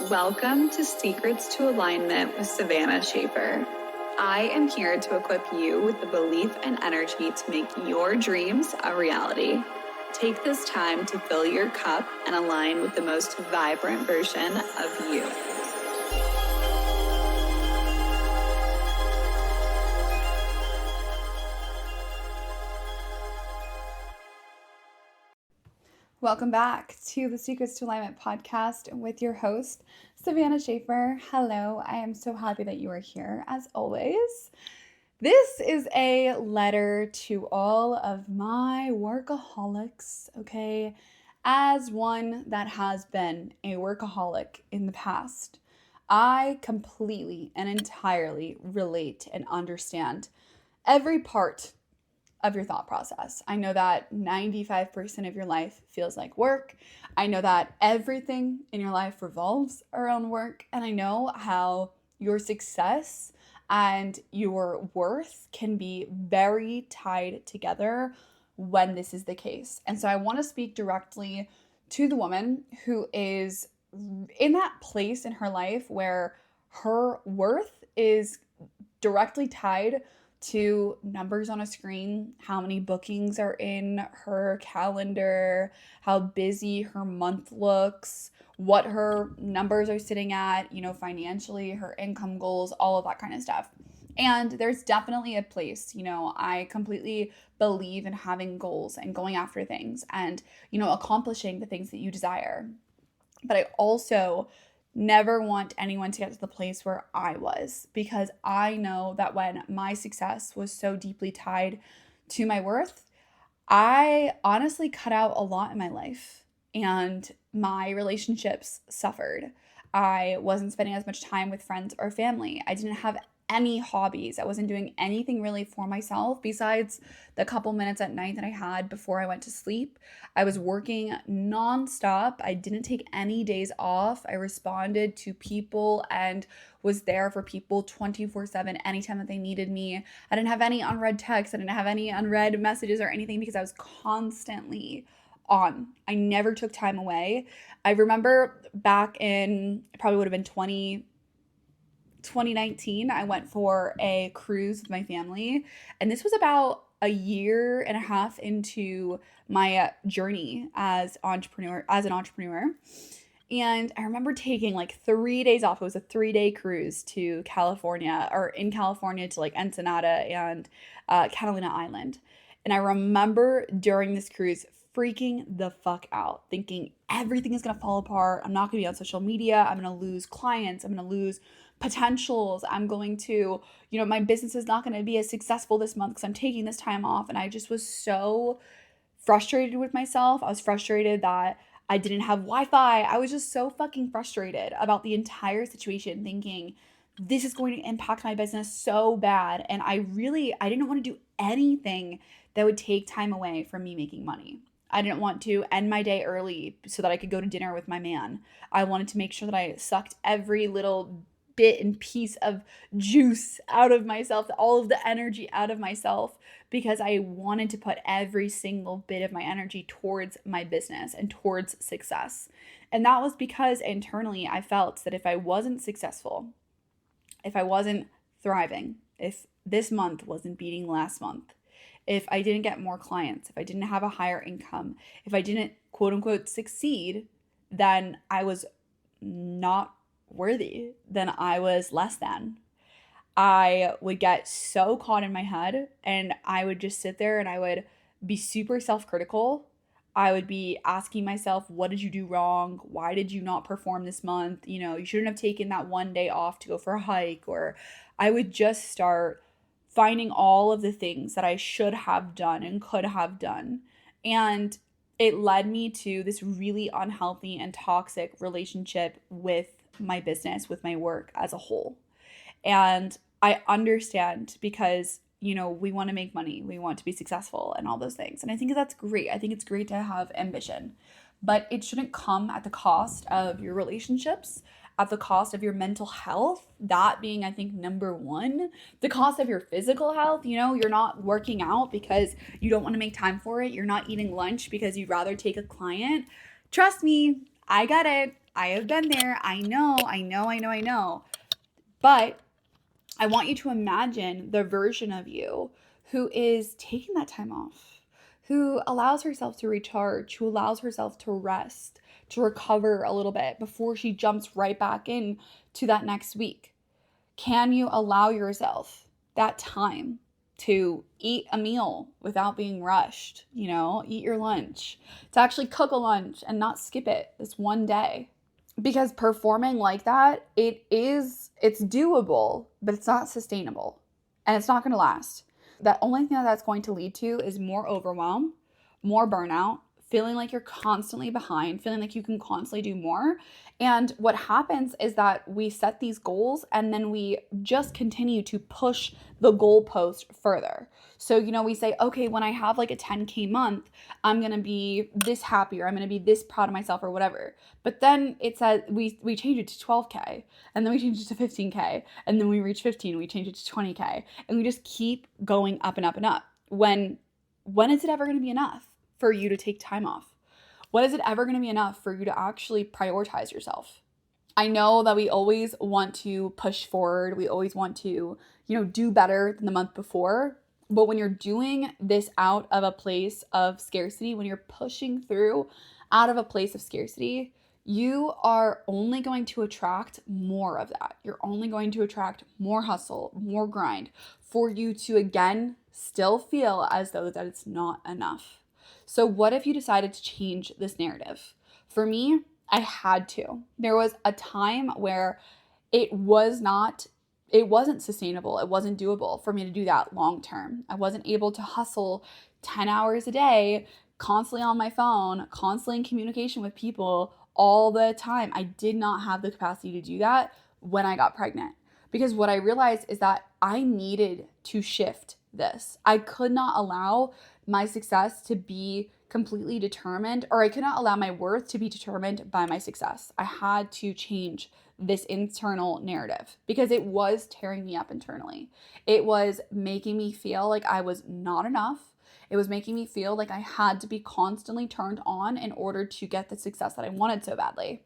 Welcome to Secrets to Alignment with Savannah Schaffer. I am here to equip you with the belief and energy to make your dreams a reality. Take this time to fill your cup and align with the most vibrant version of you. Welcome back to the Secrets to Alignment podcast with your host, Savannah Schaffer. Hello, I am so happy that you are here as always. This is a letter to all of my workaholics, okay? As one that has been a workaholic in the past, I completely and entirely relate and understand every part of your thought process. I know that 95% of your life feels like work. I know that everything in your life revolves around work. And I know how your success and your worth can be very tied together when this is the case. And so I want to speak directly to the woman who is in that place in her life where her worth is directly tied to numbers on a screen, how many bookings are in her calendar, how busy her month looks, what her numbers are sitting at, financially, her income goals, all of that kind of stuff. And there's definitely a place, I completely believe in having goals and going after things and, accomplishing the things that you desire. But I also never want anyone to get to the place where I was, because I know that when my success was so deeply tied to my worth, I honestly cut out a lot in my life and my relationships suffered. I wasn't spending as much time with friends or family. I didn't have any hobbies. I wasn't doing anything really for myself besides the couple minutes at night that I had before I went to sleep. I was working nonstop. I didn't take any days off. I responded to people and was there for people 24/7 anytime that they needed me. I didn't have any unread texts. I didn't have any unread messages or anything because I was constantly on. I never took time away. I remember back in, it probably would have been 2019, I went for a cruise with my family, and this was about a year and a half into my journey as an entrepreneur. And I remember taking like 3 days off. It was a 3-day cruise to California, or in California to like Ensenada and Catalina Island. And I remember during this cruise freaking the fuck out, thinking everything is going to fall apart. I'm not going to be on social media. I'm going to lose clients. I'm going to lose potentials. I'm going to, my business is not going to be as successful this month because I'm taking this time off. And I just was so frustrated with myself. I was frustrated that I didn't have Wi-Fi. I was just so fucking frustrated about the entire situation, thinking this is going to impact my business so bad. And I didn't want to do anything that would take time away from me making money. I didn't want to end my day early so that I could go to dinner with my man. I wanted to make sure that I sucked every little bit and piece of juice out of myself, all of the energy out of myself, because I wanted to put every single bit of my energy towards my business and towards success. And that was because internally I felt that if I wasn't successful, if I wasn't thriving, if this month wasn't beating last month, if I didn't get more clients, if I didn't have a higher income, if I didn't quote unquote succeed, then I was not worthy, then I was less than. I would get so caught in my head, and I would just sit there and I would be super self-critical. I would be asking myself, what did you do wrong? Why did you not perform this month? You shouldn't have taken that one day off to go for a hike. Or I would just start finding all of the things that I should have done and could have done. And it led me to this really unhealthy and toxic relationship with my business, with my work as a whole. And I understand, because, we want to make money, we want to be successful and all those things. And I think that's great. I think it's great to have ambition, but it shouldn't come at the cost of your relationships, at the cost of your mental health, that being, I think, number one, the cost of your physical health. You're not working out because you don't want to make time for it. You're not eating lunch because you'd rather take a client. Trust me, I get it. I have been there. I know. But I want you to imagine the version of you who is taking that time off, who allows herself to recharge, who allows herself to rest, to recover a little bit before she jumps right back in to that next week. Can you allow yourself that time to eat a meal without being rushed? Eat your lunch, to actually cook a lunch and not skip it this one day. Because performing like that, it's doable, but it's not sustainable and it's not going to last. The only thing that that's going to lead to is more overwhelm, more burnout, feeling like you're constantly behind, feeling like you can constantly do more. And what happens is that we set these goals and then we just continue to push the goalpost further. So, we say, okay, when I have like a 10K month, I'm going to be this happy, or I'm going to be this proud of myself, or whatever. But then it says we change it to 12K, and then we change it to 15K, and then we reach 15, we change it to 20K, and we just keep going up and up and up. When is it ever going to be enough for you to take time off? When is it ever going to be enough for you to actually prioritize yourself? I know that we always want to push forward. We always want to, do better than the month before. But when you're doing this out of a place of scarcity, when you're pushing through out of a place of scarcity, you are only going to attract more of that. You're only going to attract more hustle, more grind, for you to, again, still feel as though that it's not enough. So what if you decided to change this narrative? For me, I had to. There was a time where it wasn't sustainable. It wasn't doable for me to do that long term. I wasn't able to hustle 10 hours a day, constantly on my phone, constantly in communication with people all the time. I did not have the capacity to do that when I got pregnant, because what I realized is that I needed to shift this. I could not allow my success to be completely determined, or I could not allow my worth to be determined by my success. I had to change this internal narrative because it was tearing me up internally. It was making me feel like I was not enough. It was making me feel like I had to be constantly turned on in order to get the success that I wanted so badly.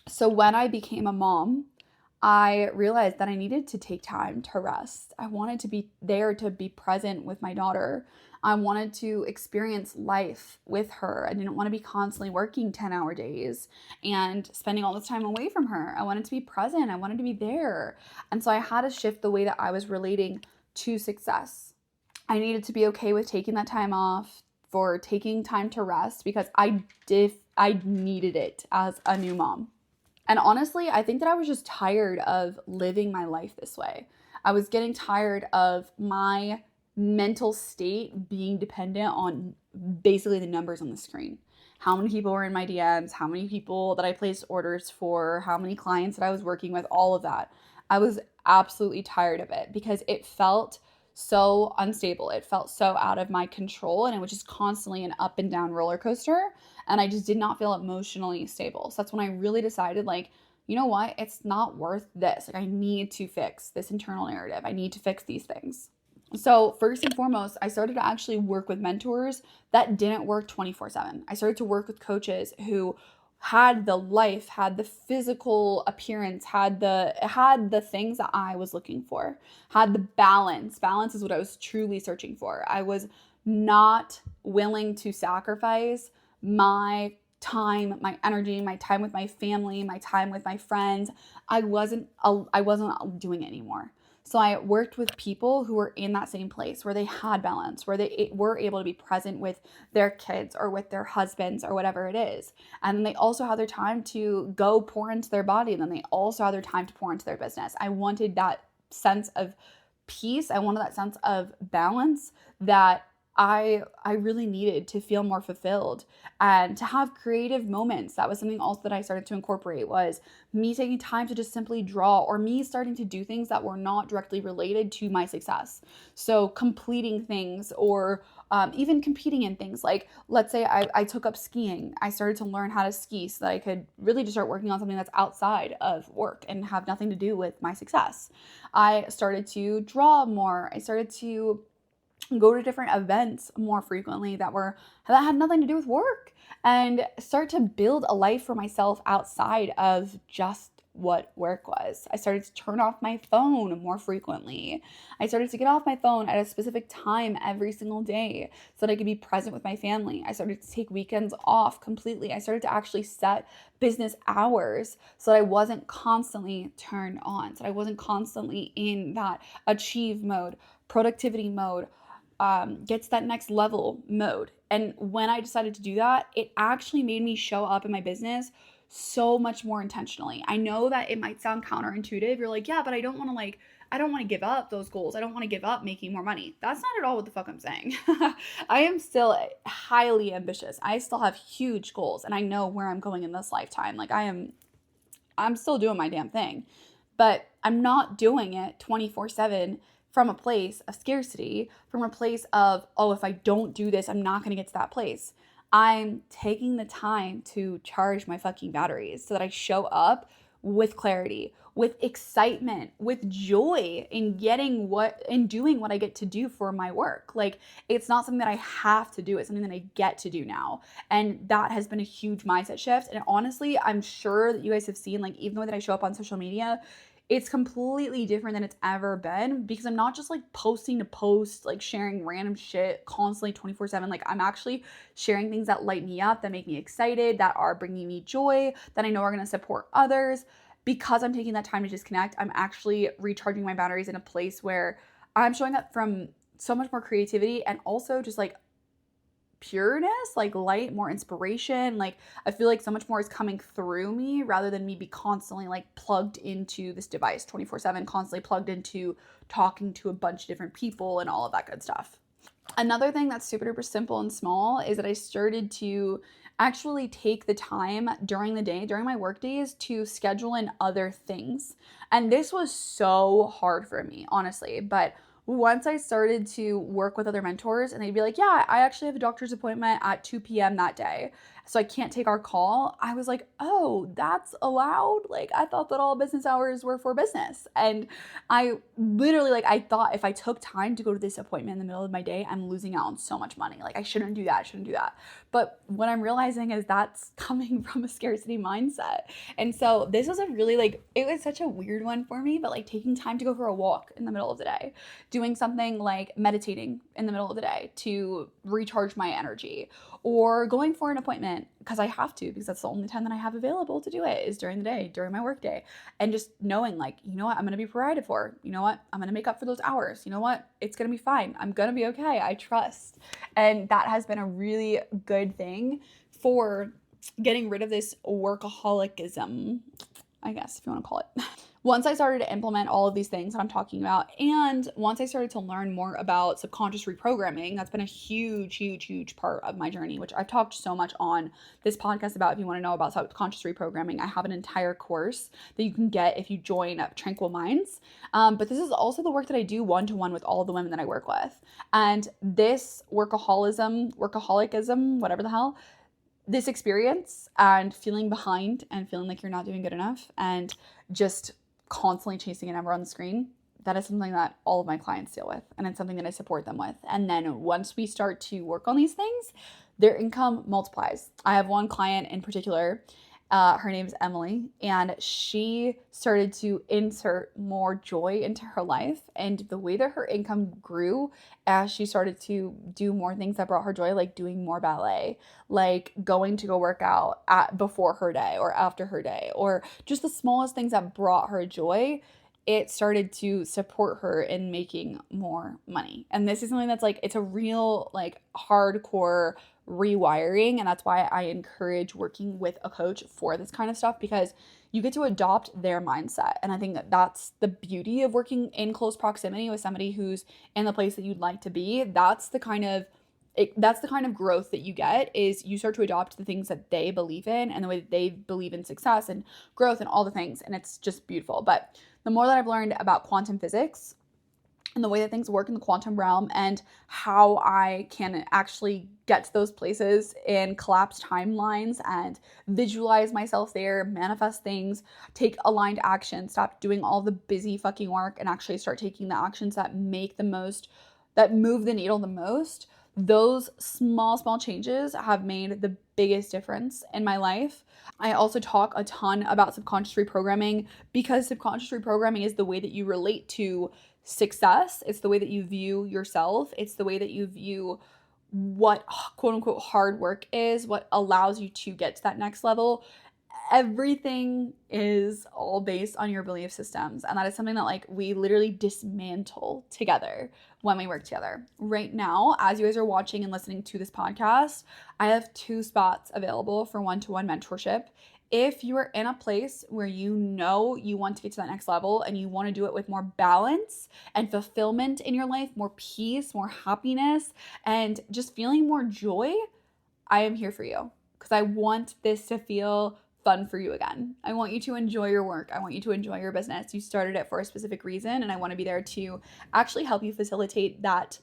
So when I became a mom, I realized that I needed to take time to rest. I wanted to be there to be present with my daughter. I wanted to experience life with her. I didn't want to be constantly working 10-hour days and spending all this time away from her. I wanted to be present. I wanted to be there. And so I had to shift the way that I was relating to success. I needed to be okay with taking that time off, for taking time to rest, because I needed it as a new mom. And honestly, I think that I was just tired of living my life this way. I was getting tired of my mental state being dependent on basically the numbers on the screen. How many people were in my DMs, how many people that I placed orders for, how many clients that I was working with, all of that. I was absolutely tired of it because it felt so unstable. It felt so out of my control, and it was just constantly an up and down roller coaster. And I just did not feel emotionally stable. So that's when I really decided, like, you know what? It's not worth this. Like, I need to fix this internal narrative. I need to fix these things. So first and foremost, I started to actually work with mentors that didn't work 24/7. I started to work with coaches who had the life, had the physical appearance, had the things that I was looking for, had the balance. Balance is what I was truly searching for. I was not willing to sacrifice my time, my energy, my time with my family, my time with my friends. I wasn't doing it anymore. So I worked with people who were in that same place where they had balance, where they were able to be present with their kids or with their husbands or whatever it is. And then they also had their time to go pour into their body. And then they also had their time to pour into their business. I wanted that sense of peace. I wanted that sense of balance that I really needed to feel more fulfilled and to have creative moments. That was something else that I started to incorporate, was me taking time to just simply draw, or me starting to do things that were not directly related to my success. So completing things, or even competing in things. Like, let's say I took up skiing. I started to learn how to ski so that I could really just start working on something that's outside of work and have nothing to do with my success. I started to draw more. I started to go to different events more frequently that had nothing to do with work, and start to build a life for myself outside of just what work was. I started to turn off my phone more frequently. I started to get off my phone at a specific time every single day so that I could be present with my family. I started to take weekends off completely. I started to actually set business hours so that I wasn't constantly turned on, so that I wasn't constantly in that achieve mode, productivity mode, get to that next level mode. And when I decided to do that, it actually made me show up in my business so much more intentionally. I know that it might sound counterintuitive. You're like, yeah, but I don't want to give up those goals. I don't want to give up making more money. That's not at all what the fuck I'm saying. I am still highly ambitious. I still have huge goals, and I know where I'm going in this lifetime. Like I'm still doing my damn thing, but I'm not doing it 24/7 from a place of scarcity, from a place of, oh, if I don't do this, I'm not going to get to that place. I'm taking the time to charge my fucking batteries so that I show up with clarity, with excitement, with joy in doing what I get to do for my work. Like, it's not something that I have to do, it's something that I get to do now. And that has been a huge mindset shift. And honestly, I'm sure that you guys have seen, like, even the way that I show up on social media, it's completely different than it's ever been, because I'm not just like posting to post, like sharing random shit constantly 24/7. Like, I'm actually sharing things that light me up, that make me excited, that are bringing me joy, that I know are going to support others. Because I'm taking that time to disconnect, I'm actually recharging my batteries in a place where I'm showing up from so much more creativity, and also just like pureness, like light, more inspiration. Like, I feel like so much more is coming through me rather than me be constantly like plugged into this device 24/7, constantly plugged into talking to a bunch of different people and all of that good stuff. Another thing that's super duper simple and small is that I started to actually take the time during the day, during my work days, to schedule in other things. And this was so hard for me, honestly. But once I started to work with other mentors, and they'd be like, yeah, I actually have a doctor's appointment at 2 p.m. that day, so I can't take our call, I was like, oh, that's allowed? Like, I thought that all business hours were for business. And I literally, like, I thought if I took time to go to this appointment in the middle of my day, I'm losing out on so much money. Like, I shouldn't do that. I shouldn't do that. But what I'm realizing is that's coming from a scarcity mindset. And so this was a really, like, it was such a weird one for me, but like taking time to go for a walk in the middle of the day, doing something like meditating in the middle of the day to recharge my energy, or going for an appointment because I have to, because that's the only time that I have available to do it is during the day, during my work day. And just knowing, like, you know what, I'm going to be provided for. You know what, I'm going to make up for those hours. You know what, it's going to be fine. I'm going to be okay. I trust. And that has been a really good thing for getting rid of this workaholicism, I guess, if you want to call it. Once I started to implement all of these things that I'm talking about, and once I started to learn more about subconscious reprogramming, that's been a huge, huge, huge part of my journey, which I've talked so much on this podcast about. If you want to know about subconscious reprogramming, I have an entire course that you can get if you join up Tranquil Minds. But this is also the work that I do one-to-one with all of the women that I work with. And this workaholicism, whatever the hell, this experience and feeling behind and feeling like you're not doing good enough and just constantly chasing a number on the screen, that is something that all of my clients deal with, and it's something that I support them with. And then once we start to work on these things, their income multiplies. I have one client in particular, her name is Emily, and she started to insert more joy into her life, and the way that her income grew as she started to do more things that brought her joy, like doing more ballet, like going to go work out before her day or after her day, or just the smallest things that brought her joy, it started to support her in making more money. And this is something that's like, it's a real like hardcore rewiring. And that's why I encourage working with a coach for this kind of stuff, because you get to adopt their mindset. And I think that that's the beauty of working in close proximity with somebody who's in the place that you'd like to be. That's the kind of growth that you get, is you start to adopt the things that they believe in and the way that they believe in success and growth and all the things. And it's just beautiful. But the more that I've learned about quantum physics and the way that things work in the quantum realm, and how I can actually get to those places in collapsed timelines and visualize myself there, manifest things, take aligned action, stop doing all the busy fucking work, and actually start taking the actions that make the most that move the needle the most, those small changes have made the biggest difference in my life. I also talk a ton about subconscious reprogramming, because subconscious reprogramming is the way that you relate to success. It's the way that you view yourself. It's the way that you view what quote unquote hard work is, what allows you to get to that next level. Everything is all based on your belief systems, and that is something that like we literally dismantle together when we work together. Right now, as you guys are watching and listening to this podcast, I have 2 spots available for one-to-one mentorship. If you are in a place where you know you want to get to that next level and you want to do it with more balance and fulfillment in your life, more peace, more happiness, and just feeling more joy, I am here for you, because I want this to feel fun for you again. I want you to enjoy your work. I want you to enjoy your business. You started it for a specific reason, and I want to be there to actually help you facilitate that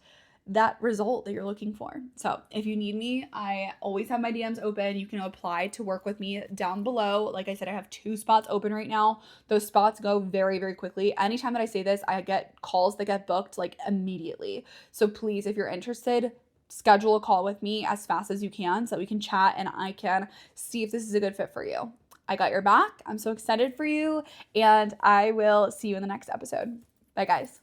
result that you're looking for. So if you need me, I always have my DMs open. You can apply to work with me down below. Like I said, I have 2 spots open right now. Those spots go very, very quickly. Anytime that I say this, I get calls that get booked like immediately. So please, if you're interested, schedule a call with me as fast as you can so that we can chat and I can see if this is a good fit for you. I got your back. I'm so excited for you, and I will see you in the next episode. Bye, guys.